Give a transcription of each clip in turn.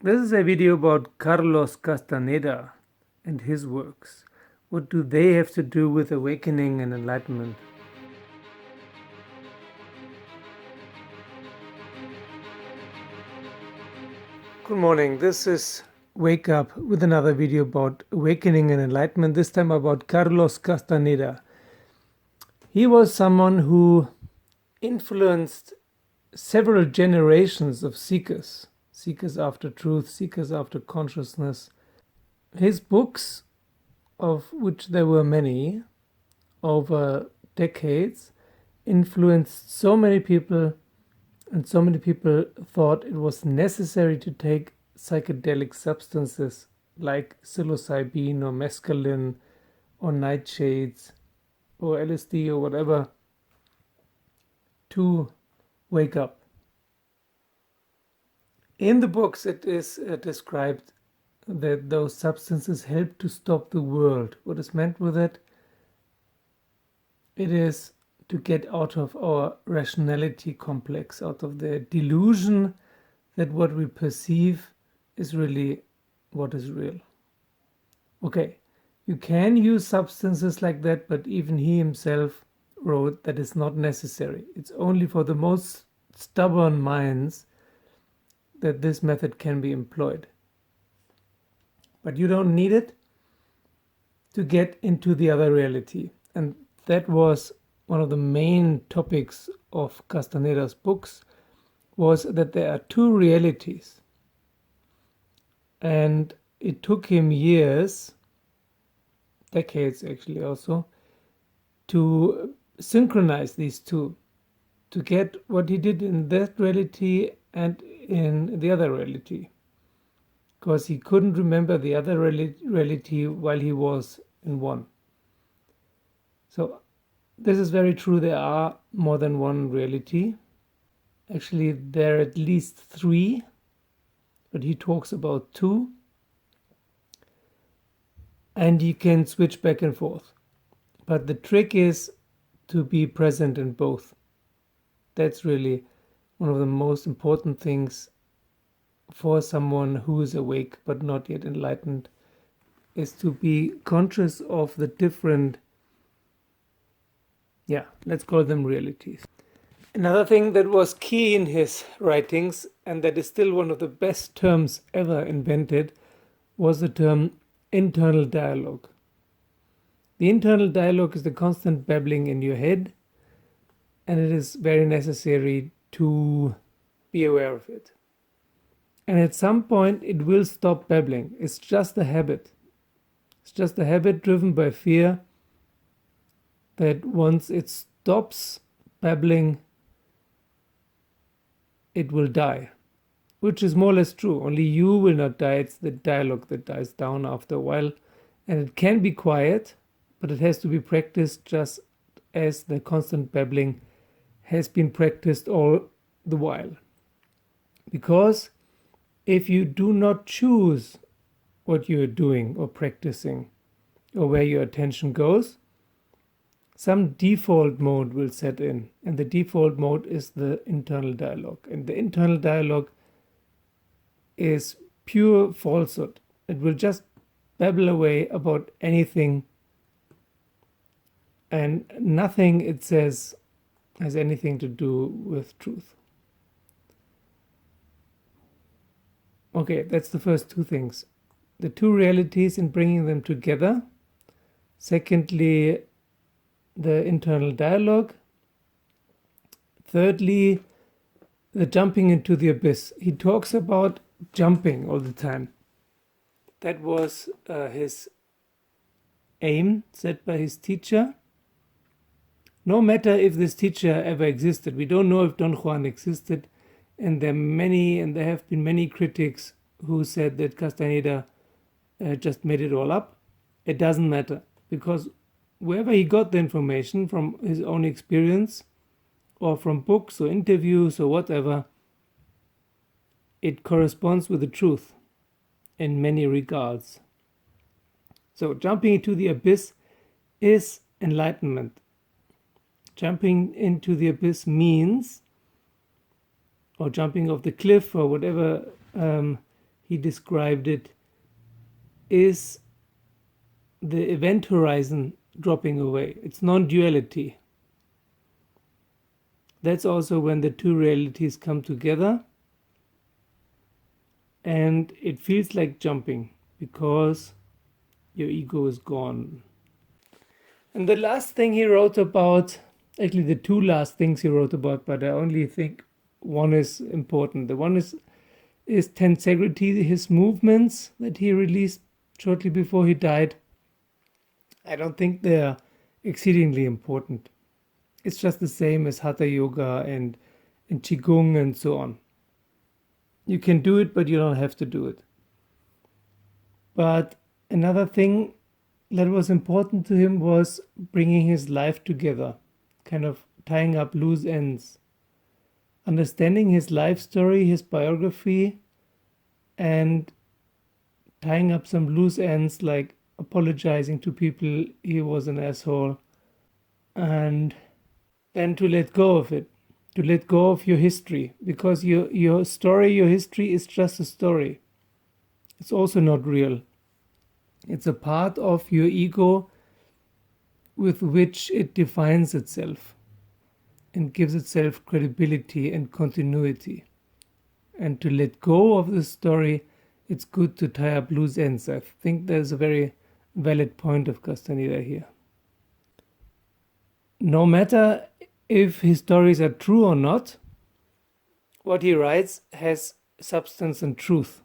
This is a video about Carlos Castaneda and his works. What do they have to do with awakening and enlightenment? Good morning. This is Wake Up with another video about awakening and enlightenment, this time about Carlos Castaneda. He was someone who influenced several generations of seekers after truth, seekers after consciousness. His books, of which there were many over decades, influenced so many people, and so many people thought it was necessary to take psychedelic substances like psilocybin or mescaline or nightshades or LSD or whatever to wake up. In the books, it is described that those substances help to stop the world. What is meant with it? It is to get out of our rationality complex, out of the delusion that what we perceive is really what is real. Okay, you can use substances like that, but even he himself wrote that it's not necessary. It's only for the most stubborn minds that this method can be employed. But you don't need it to get into the other reality. And that was one of the main topics of Castaneda's books, was that there are two realities. And it took him years, decades actually also, to synchronize these two, to get what he did in that reality and in the other reality, because he couldn't remember the other reality while he was in one. So this is very true. There are more than one reality. Actually, there are at least three, but he talks about two. And you can switch back and forth. But the trick is to be present in both. That's really one of the most important things for someone who is awake but not yet enlightened, is to be conscious of the different, let's call them realities. Another thing that was key in his writings, and that is still one of the best terms ever invented, was the term internal dialogue. The internal dialogue is the constant babbling in your head, and it is very necessary to be aware of it. And at some point it will stop babbling. It's just a habit. It's just a habit driven by fear, that once it stops babbling, it will die. Which is more or less true. Only you will not die. It's the dialogue that dies down after a while. And it can be quiet, but it has to be practiced just as the constant babbling has been practiced all the while. Because if you do not choose what you're doing or practicing, or where your attention goes, some default mode will set in. And the default mode is the internal dialogue. And the internal dialogue is pure falsehood. It will just babble away about anything, and nothing it says has anything to do with truth. Okay, that's the first two things. The two realities and bringing them together. Secondly, the internal dialogue. Thirdly, the jumping into the abyss. He talks about jumping all the time. That was his aim set by his teacher. No matter if this teacher ever existed, we don't know if Don Juan existed, and there have been many critics who said that Castaneda just made it all up. It doesn't matter, because wherever he got the information, from his own experience or from books or interviews or whatever, it corresponds with the truth in many regards. So jumping into the abyss is enlightenment. Jumping into the abyss means, or jumping off the cliff or whatever he described it, is the event horizon dropping away. It's non-duality. That's also when the two realities come together, and it feels like jumping because your ego is gone. And the last thing he wrote about, actually the two last things he wrote about, but I only think one is important. The one is tensegrity, his movements that he released shortly before he died. I don't think they're exceedingly important. It's just the same as Hatha Yoga and Qigong and so on. You can do it, but you don't have to do it. But another thing that was important to him was bringing his life together, kind of tying up loose ends, understanding his life story, his biography, and tying up some loose ends, like apologizing to people he was an asshole, and then to let go of it, to let go of your history, because your story, your history is just a story. It's also not real. It's a part of your ego with which it defines itself and gives itself credibility and continuity. And to let go of the story, it's good to tie up loose ends. I think there's a very valid point of Castaneda here. No matter if his stories are true or not, what he writes has substance and truth.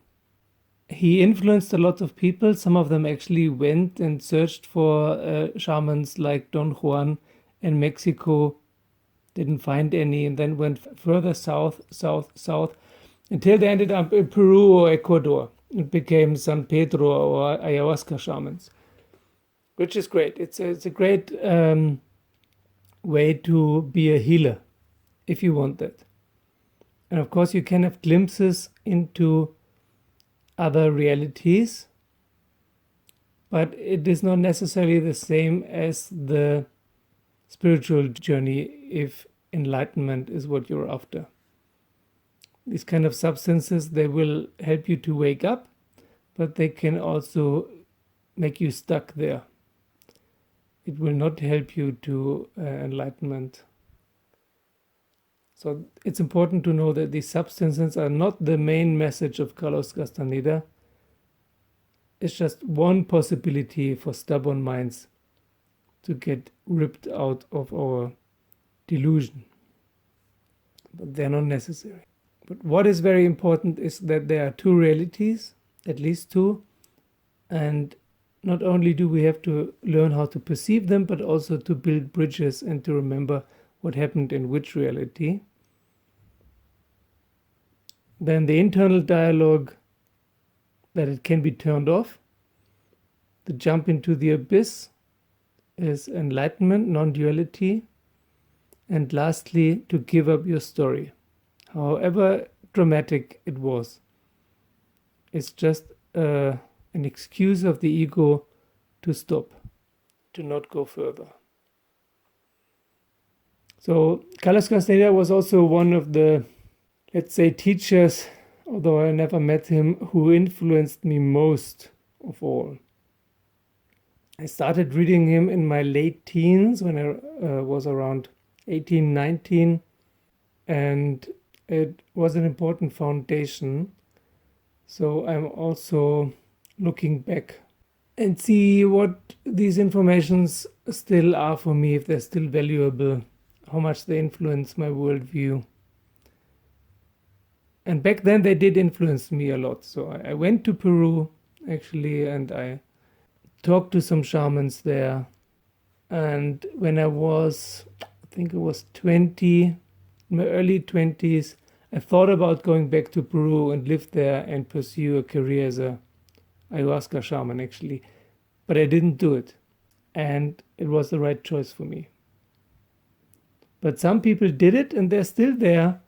He influenced a lot of people. Some of them actually went and searched for shamans like Don Juan in Mexico, didn't find any, and then went further south, until they ended up in Peru or Ecuador. It became San Pedro or ayahuasca shamans, which is great. It's a great way to be a healer, if you want that. And of course, you can have glimpses into other realities, but it is not necessarily the same as the spiritual journey if enlightenment is what you're after. These kind of substances, they will help you to wake up, but they can also make you stuck there. It will not help you to enlightenment. So it's important to know that these substances are not the main message of Carlos Castaneda. It's just one possibility for stubborn minds to get ripped out of our delusion. But they're not necessary. But what is very important is that there are two realities, at least two, and not only do we have to learn how to perceive them, but also to build bridges and to remember what happened in which reality. Then the internal dialogue, that it can be turned off. The jump into the abyss is enlightenment, non-duality. And lastly, to give up your story, however dramatic it was. It's just an excuse of the ego to stop, to not go further. So Carlos Castaneda was also one of the, let's say, teachers, although I never met him, who influenced me most of all. I started reading him in my late teens when I was around 18, 19, and it was an important foundation. So I'm also looking back and see what these informations still are for me, if they're still valuable, how much they influence my worldview. And back then they did influence me a lot. So I went to Peru actually, and I talked to some shamans there. And when I was, I think it was 20, in my early 20s, I thought about going back to Peru and live there and pursue a career as a ayahuasca shaman actually. But I didn't do it. And it was the right choice for me. But some people did it and they're still there.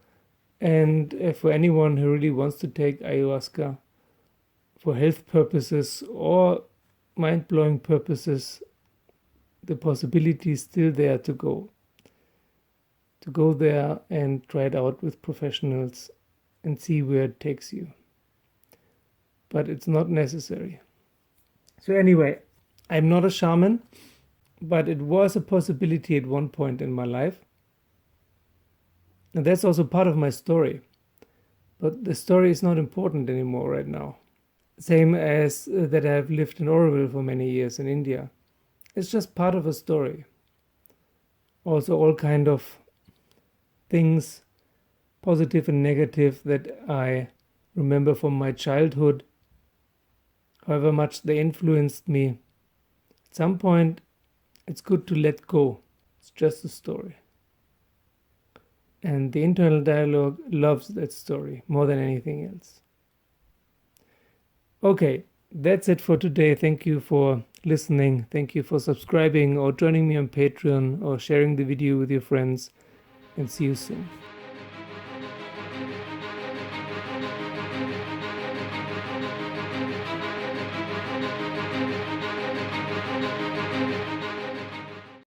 And for anyone who really wants to take ayahuasca for health purposes or mind-blowing purposes, the possibility is still there to go there and try it out with professionals and see where it takes you. but it's not necessary. So anyway, I'm not a shaman, but it was a possibility at one point in my life. And that's also part of my story. But the story is not important anymore right now. Same as that I've lived in Oroville for many years in India. It's just part of a story. Also all kind of things, positive and negative, that I remember from my childhood, however much they influenced me. At some point, it's good to let go. It's just a story. And the internal dialogue loves that story more than anything else. Okay, that's it for today. Thank you for listening. Thank you for subscribing or joining me on Patreon or sharing the video with your friends. And see you soon.